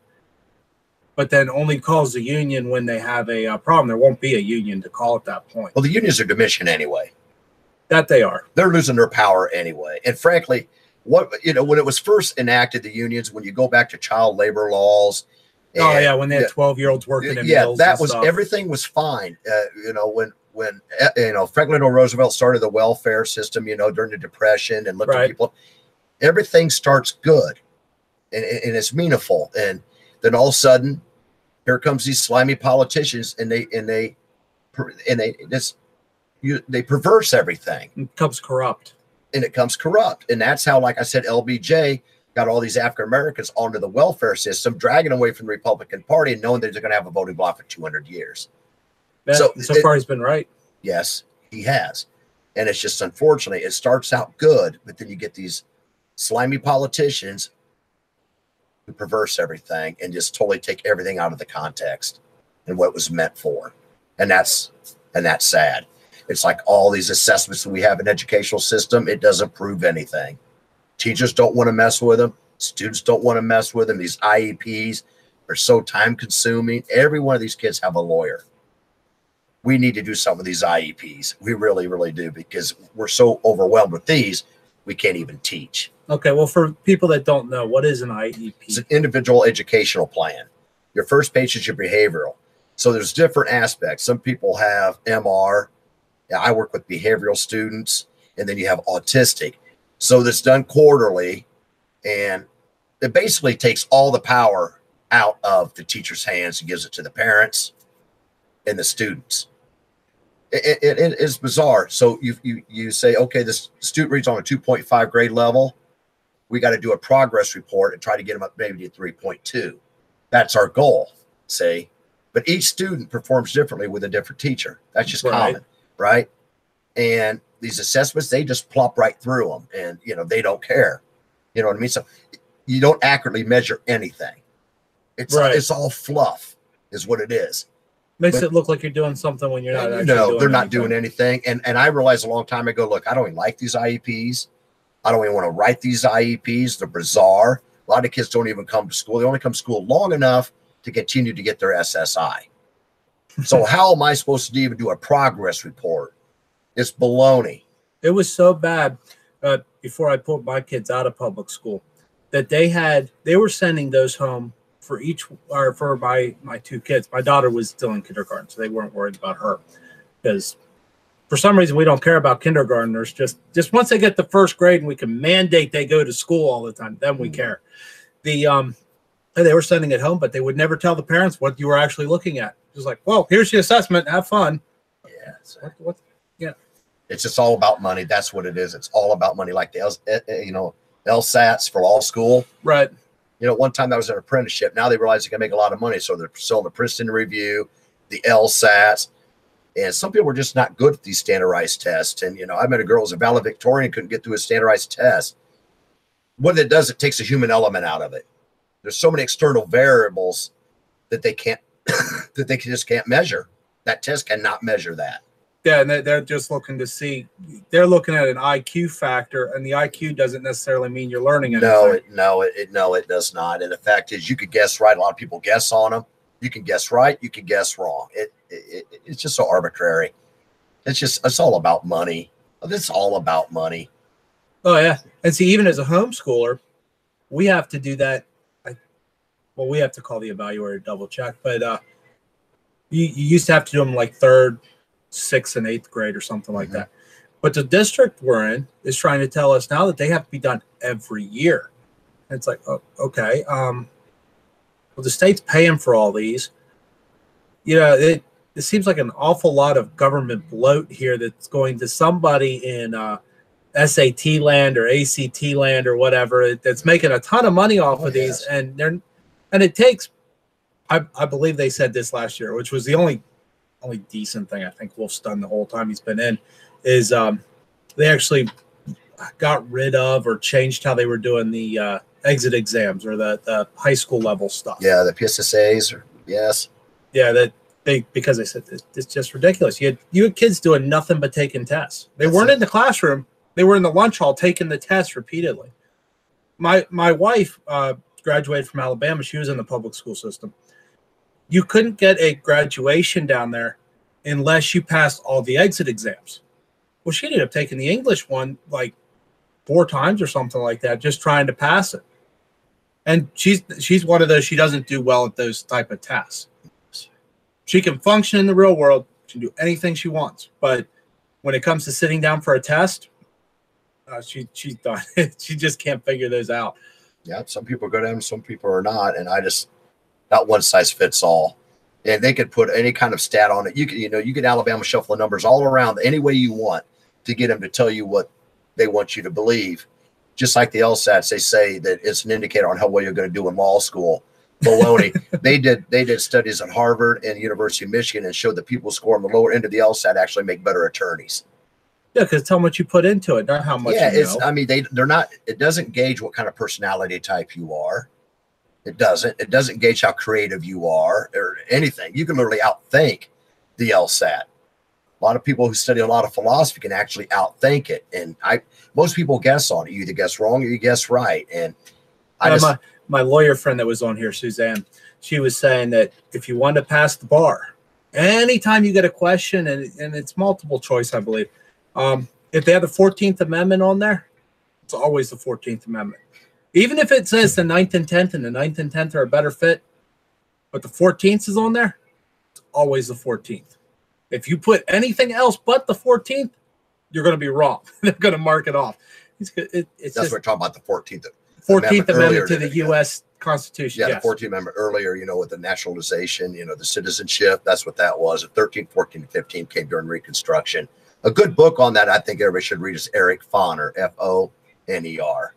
but then only calls the union when they have a problem, there won't be a union to call at that point. Well, the unions are diminishing anyway. That they are. They're losing their power anyway. And frankly, when it was first enacted, the unions, when you go back to child labor laws. When they had 12-year-olds working in mills. That was, everything was fine. When Franklin D. Roosevelt started the welfare system, during the Depression and looked at people, everything starts good and it's meaningful. And then all of a sudden, here comes these slimy politicians, and they perverse everything. It becomes corrupt. And it comes corrupt. And that's how, like I said, LBJ got all these African Americans onto the welfare system, dragging away from the Republican Party and knowing that they're going to have a voting bloc for 200 years. So far, he's been right. Yes, he has. And it's just, unfortunately, it starts out good, but then you get these slimy politicians who perverse everything and just totally take everything out of the context and what it was meant for. And that's sad. It's like all these assessments that we have in educational system, it doesn't prove anything. Teachers don't want to mess with them. Students don't want to mess with them. These IEPs are so time consuming. Every one of these kids have a lawyer. We need to do some of these IEPs. We really, really do, because we're so overwhelmed with these, we can't even teach. Okay, well, for people that don't know, what is an IEP? It's an individual educational plan. Your first page is your behavioral. So there's different aspects. Some people have MR. I work with behavioral students, and then you have autistic. So that's done quarterly, and it basically takes all the power out of the teacher's hands and gives it to the parents and the students. It is bizarre. So you say, okay, this student reads on a 2.5 grade level. We got to do a progress report and try to get them up maybe to 3.2. That's our goal, say. But each student performs differently with a different teacher. That's just common, right? And these assessments, they just plop right through them, and they don't care. You know what I mean? So you don't accurately measure anything. It's all fluff, is what it is. Makes it look like you're doing something when you're not actually doing they're not doing anything. And I realized a long time ago, look, I don't even like these IEPs. I don't even want to write these IEPs. They're bizarre. A lot of kids don't even come to school. They only come to school long enough to continue to get their SSI. So how am I supposed to even do a progress report? It's baloney. It was so bad before I put my kids out of public school that they were sending those home for my two kids. My daughter was still in kindergarten, so they weren't worried about her, because for some reason we don't care about kindergartners. Just once they get to first grade and we can mandate they go to school all the time, then we care. They were sending it home, but they would never tell the parents what you were actually looking at. It was like, well, here's the assessment, have fun. Yeah. Yeah. It's just all about money. That's what it is. It's all about money. Like the LSATs for law school. Right. One time that was an apprenticeship. Now they realize they can make a lot of money. So they're selling the Princeton Review, the LSATs. And some people were just not good at these standardized tests. And, I met a girl who was a valedictorian, couldn't get through a standardized test. What it does, it takes a human element out of it. There's so many external variables that they can't, that they just can't measure. That test cannot measure that. Yeah, and they're just looking to see. They're looking at an IQ factor, and the IQ doesn't necessarily mean you're learning anything. No, it does not. And the fact is, you could guess right. A lot of people guess on them. You can guess right. You can guess wrong. It's just so arbitrary. It's all about money. It's all about money. Oh yeah, and see, even as a homeschooler, we have to do that. We have to call the evaluator double check, but you used to have to do them like 3rd, 6th, and 8th grade or something like that. But the district we're in is trying to tell us now that they have to be done every year. And it's like, oh, okay. Well, the state's paying for all these. It seems like an awful lot of government bloat here that's going to somebody in SAT land or ACT land or whatever that's making a ton of money off of these, and it takes. I believe they said this last year, which was the only decent thing I think Wolf's done the whole time he's been in, is they actually got rid of or changed how they were doing the exit exams or the high school level stuff. Yeah, the PSSAs. Yes. Yeah, because they said it's just ridiculous. You had kids doing nothing but taking tests. They weren't in the classroom. They were in the lunch hall taking the test repeatedly. My wife graduated from Alabama. She was in the public school system. You couldn't get a graduation down there unless you passed all the exit exams. Well, she ended up taking the English one like 4 times or something like that, just trying to pass it. And she's one of those, she doesn't do well at those type of tests. She can function in the real world. She can do anything she wants. But when it comes to sitting down for a test, she's done. She just can't figure those out. Yeah, some people are good at them, some people are not. And not one size fits all. And they could put any kind of stat on it. You can Alabama shuffle the numbers all around any way you want to get them to tell you what they want you to believe. Just like the LSATs, they say that it's an indicator on how well you're going to do in law school. Baloney. They did studies at Harvard and University of Michigan and showed that people score on the lower end of the LSAT actually make better attorneys. Yeah, because it's how much you put into it, not how much. Yeah, you know. I mean, they're not. It doesn't gauge what kind of personality type you are. It doesn't. It doesn't gauge how creative you are or anything. You can literally outthink the LSAT. A lot of people who study a lot of philosophy can actually outthink it. And most people guess on it. You either guess wrong or you guess right. And my lawyer friend that was on here, Suzanne, she was saying that if you want to pass the bar, anytime you get a question, and it's multiple choice, I believe, if they have the 14th Amendment on there, it's always the 14th Amendment. Even if it says the 9th and 10th and the 9th and 10th are a better fit, but the 14th is on there, it's always the 14th. If you put anything else but the 14th, you're going to be wrong. They're going to mark it off. That's what we're talking about, the 14th. 14th Amendment to the U.S. Constitution. Yeah, yes. The 14th Amendment earlier, with the nationalization, the citizenship, that's what that was. The 13th, 14th, 15th came during Reconstruction. A good book on that I think everybody should read is Eric Foner, Foner.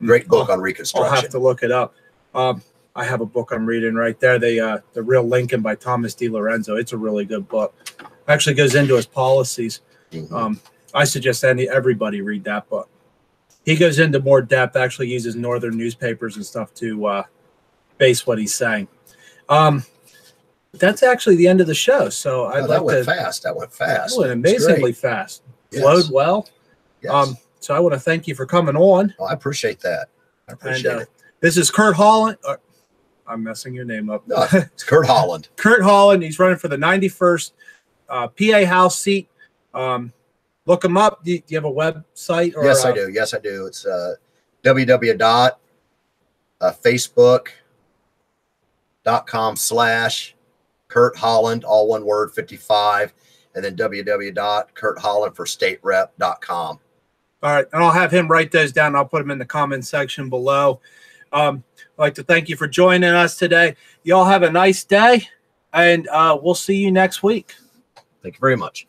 Great book on Reconstruction. I'll have to look it up. I have a book I'm reading right there, The Real Lincoln by Thomas D. Lorenzo. It's a really good book. Actually goes into his policies. Mm-hmm. I suggest everybody read that book. He goes into more depth, actually uses northern newspapers and stuff to base what he's saying. That's actually the end of the show. So that went fast. That went fast. That went amazingly fast. Yes. Flowed well. Yes. So I want to thank you for coming on. Oh, I appreciate that. I appreciate it. This is Kurt Holland. I'm messing your name up. No, it's Kurt Holland. Kurt Holland. He's running for the 91st PA House seat. Look him up. Do you have a website? Yes, I do. Yes, I do. It's www.facebook.com/Kurt Holland, all one word, 55, and then www.kurthollandforstaterep.com. All right, and I'll have him write those down. I'll put them in the comment section below. I'd like to thank you for joining us today. You all have a nice day, and we'll see you next week. Thank you very much.